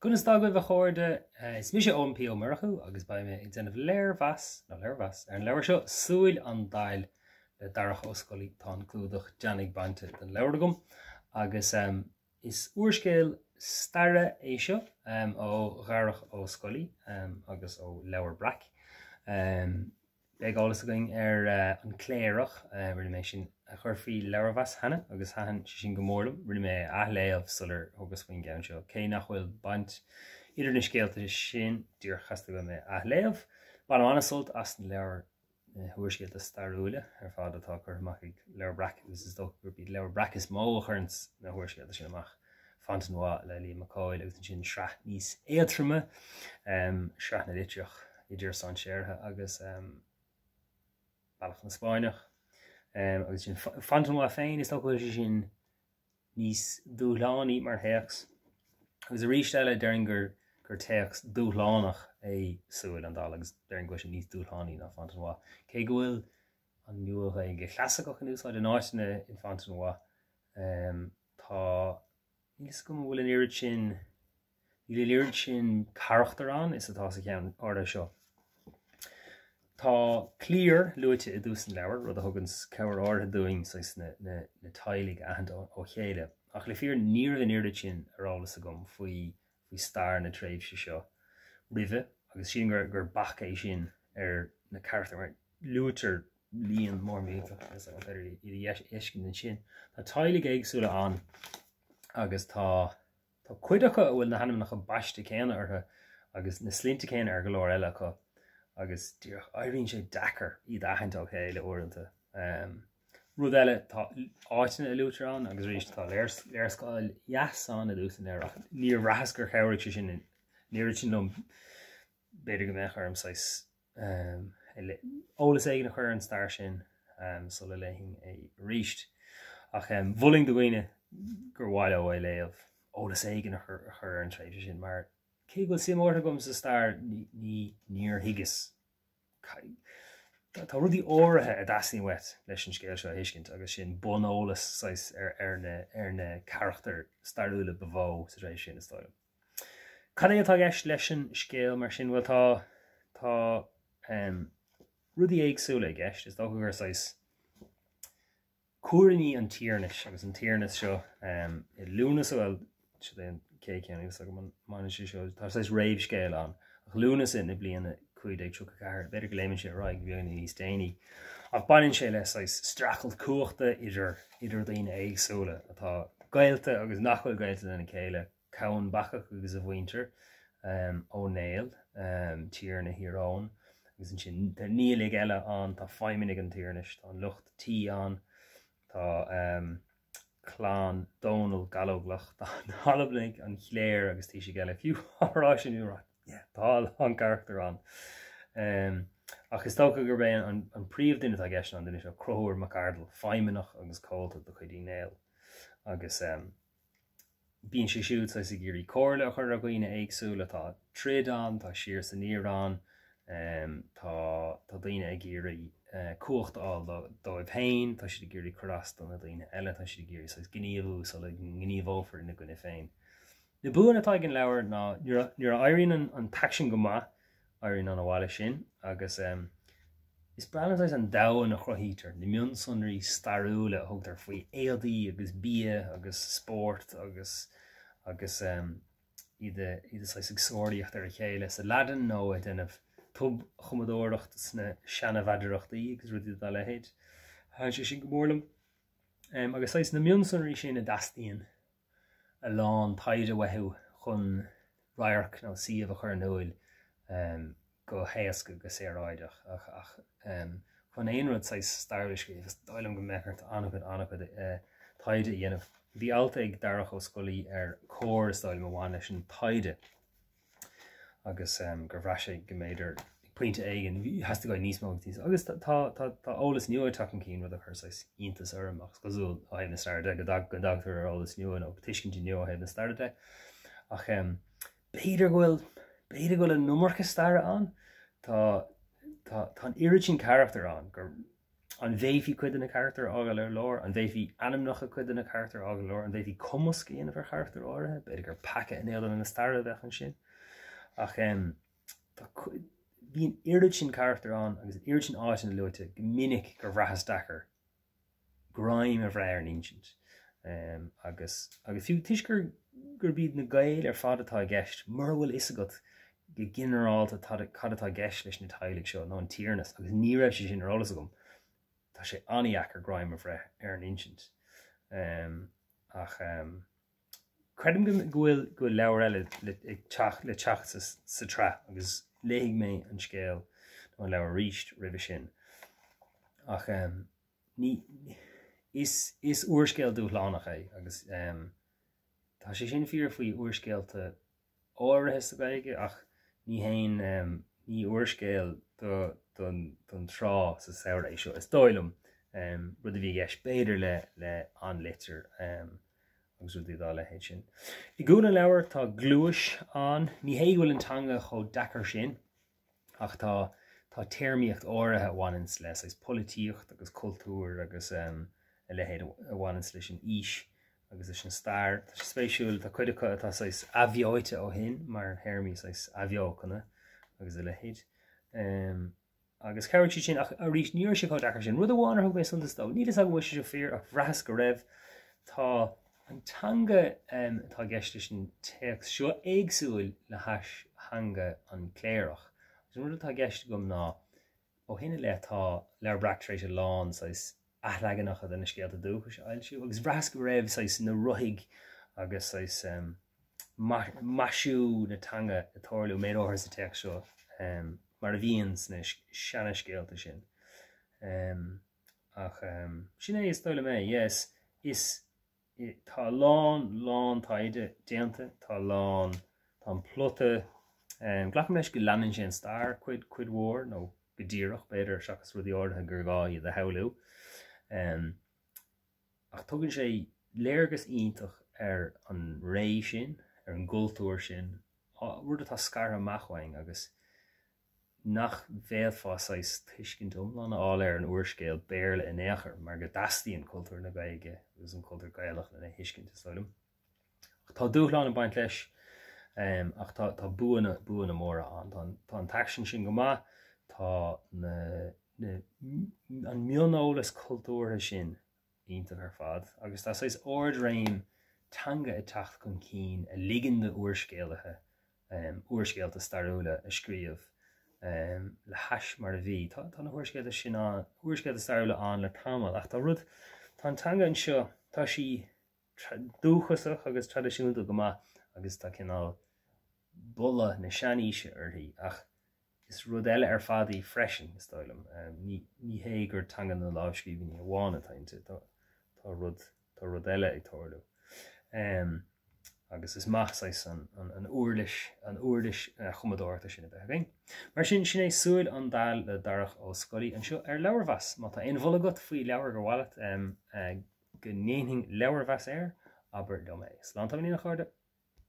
Gunas dagad bh chóirde is mis OMP ó marchu agus ba me ag denmh Leabhar-mheas ar an leabhar seo Súil an Daill le Darach ó Scolaí tá clúdach Janig bainte den leabhar gom agus is uorscéil starre é seo ó Darach ó Scolaí agus ó leabhar Breac. Beag álas going ar an cléireach rinne mé sin a chur faoi Leabhar-mheas hana agus hahan sin go mórlam rinne mé athléamh sular agus faoin gceann seo. Cé nach bhfuil baint idir na scéalta sin dúr chasta go mé athléamh. Ban anna sult as an leabhar thuairscéalta starúile ar fád atá chur amach ag leabhar Breac agus is dó gur bíad leabhar Breac is mó churns na thuairscéalta sin amach. Fantanhá le Leabhar-mheas agus sin sreath níos éadrime sreath na litreach idir san séirthe agus bailach na Spáineach. Agus sin fantanhá féin is tócail sin níos dúlánaí mar théachs. Agus a rísteile dearan gur téachs dúlánach é Súil an Daill agus dearan go sin níos dúlánaí ná fantanhá. Cé go bhfuil an nuach ag chlasacach an úsáid an áitina in fantanhá tá níos go bhfuil an irid sin charachtar an is atá sa ceann orda seo. Tá clear luite I dús an leabhar rud a thugans cebhar ortha dúing sois na tailig aithint ó chéile. Ach le fíor níor an irid sin ar álas a gom faoi star na tréimhse seo ribhe agus sin gur bach é sin ar na charachtar mar luútar líon mór méta is idir éiscin den sin. Tá tailig éagsúla an agus tá cuideacha bhfuil na hanam nach baiste céanna ortha agus na slínta céanna ar go leir eile acu agus dúach éiríonn sé dachar iad aithint ó chéile uaireanta. Rud eile tá áitina a luútar an agus rís tá léirscáil jaasán a dús an air níor rahas gur cheirigh sé sin níir sin lom beidir go mbeadh arm sais ólas éige na chur an stair sin so le léithing é ríist ach bhuling do ghaoine gur bháile ó léamh ólas éige na chur an tréimhse sin mar cé go simórtha gom sa stair níor higas. Tá rudí áirithe a dasaí wet leis an scéal seo a thuiscint agus sin bunolalas ar na charachtar starúile bhó sa rééis sin is stáil. Cad é atá gceist leis an scéal mar sin bhfuil tá rudí éagsúla gceist is dócha gur cuairní an tíornis agus an tíornis seo I lúnas bhfuil cé ceann agus go man seo tá réimh scéal an ach lúnas in na bliana chuid ag tucha ceair beidir go léimeann sé ráig bheagna níos déanaí ach banan sé le strachelt cuachta idir daoine éagsúla atá gailta agus nachfuil gailta lena chéile cabhain bachach agus a bhaintear ó néal tír na hiarrán agus sin níl ag eile an tá feiminig an tíornis tá an lucht tí an tá chlán Donal galóglach an halblink an chléir agus tí sé geile fiú árá sin úrá tá an charachtar an ach is tócha gur bé an príomh duine a gceist an duine seo crothúir macardal feimimeach agus cóilta do chuidí néal agus bíonn sé siúd sa géirí cóirla a chur a gcuoine éagsúla tá tríd an tá siar san níor an tá daoine ag géirí cuachtáil dóibh féin tá si géirí chorasta na daoine eile tá si géirí sa gníomhú sa le gníomhófar na gcuine féin. Na buan atá gin leabhar ná nuair a éiríonn an taxin go maith éiríonn an bháile sin agus is breanantáis an damhan a chruthítar na mion sunraí starúla a thugtar faoi éaldaí agus bia agus sport agus iad agsóiríocht ar a chéile sa ladan nó a denmh tub chumadóireacht sna seanna bhaidireachtaí agus rudí dá lehéid tháinig sé sin go mórlam agus na mion sunraí sin a dastíonn a lán taide wethú chun rairc nó siomh a chur nóil go héasca go séráideach ach chun éonrad starliscríomh is dáilm go meiceart annachad taide dhéanamh. Bhí alta ag Darach ó Scolaí ar cóir stáil go bháin leis an taide agus gur bhreise go méidir pointe éigen has go níos mógtíos agus tá ólas nua tuach an cín rud a chur iontas ormach go zúil a héimna starde go dagtar ar ólas nua nó tuiscintí nua a héimna starde ach beidir gohfuil an numarcha starre an tá an irid sin charachtar an gur an bhéhí cuid in a character ága le lór, an bhéhí anamnacha cuid in a character ága lór, an bhéhí cumusc in a character áirithe, beidir gur pace in éidir in na starra bheith an sin. Ach bhí an irid sin character an, agus an irid sin áit in the luite, minic gur bhrachas dachar, graim a bhreir an ancient. Agus fiú tiisgur gur bíd na gail fad atá gceist, mar bhfuil is agat go generálta cad atá gceist leis na tailig seo, ná an tíarnas, agus ní raibh sé sin arolalas agam. Tá sé aniach ar graim a bhreir ar an ancient. Credim go leabhar eile le teach sa tra, agus léigh mé an scéal nó leabhar ríist ribh sin. Ach is uorscéal dúshlánach é, agus tá sé sin fíor faoi uorscéalta áirithe sa gaige, ach ní uorscéal don trá sa saoir é seo. Is dóilm rud a bhí gceist beidir le an litir agus rud dá le héid sin. I gúna leabhar tá glúis an, ní hé bhfuil an tanga cho dachar sin, ach tá téirmíocht áirithe bhainins leis, is polítíocht agus cultúr agus le héad a bhainins leis an ís agus is an stair. Tá sé spéisiúil tá chuide tá abheoite ó hin, mar hermí abheochanna agus le héad. Agus ceirtí sin a rís níor sé chu dachar sin, rud a bháinar thug mé suntastá, ní is a bhfuil sé fear ach bhreas go raibh tá an tanga tá gceiste sin teach seo éagsúil le hanga an cléirech. Rud atá gceiste gom ná ó hinna le tá lear Breac trééis a lán athleaganacha den na scéalta dúchas ailsiú, agus bhreas go raibh na ruthig agus maisiú na tanga a tórliú méid áthir sa teach seo mar a bhíonn na seanna scéalta sin. Ach sin é is dóile mé, yes, tá lán taide déanta, tá lán tá an plota, ghlachan leis go leanan sin stair cuid mhór nó go díreach beidir seachas rudí ortha gur gáí de heilú. Ach tugann sé léargus iontach ar an ré sin, ar an gultúir sin, rud atá scar amachhaing agus nach bhéadfásáis tuiscint umlan áil ar an uorscéal béirle in éachar, mar go dastaíonn cultúr na gaige, agus an cultúr gailech na hiiscint is dóilm. Tá dúchláán an baint leis, ach tá buana móra an. Tá an taxin sin go maith, tá an mionolalas cultúrtha sin iontach ar fad, agus tá ord réim tanga a tacht chun cín a ligan de uorscéalathe, uorscéalta starúla a scríomh le heis mar a bhí. Tá na uorscéalta sin an, uorscéalta starúla an le támal, ach tá rud tá an tanga an seo, tá sí dúchasach agus tradiisiúnta go maith, agus tá cinál bulla na seaníise orthaí, ach is rud eile ar fadaí freisin is dóilm. Ní hé gur tanga na láimhscríbhí a bhána tainte, tá rud eile ag tórlú. Agus is maith an uirlis chumadóirta sin a bheith. Mar sin é Súil an Daill le Darach ó Scolaí an seo ar leabharmheas, má tá aon bholagat faoi leabhar go bhhaileit go néing leabharmheas air, aber do mé. Slán tá mí nach chuirde.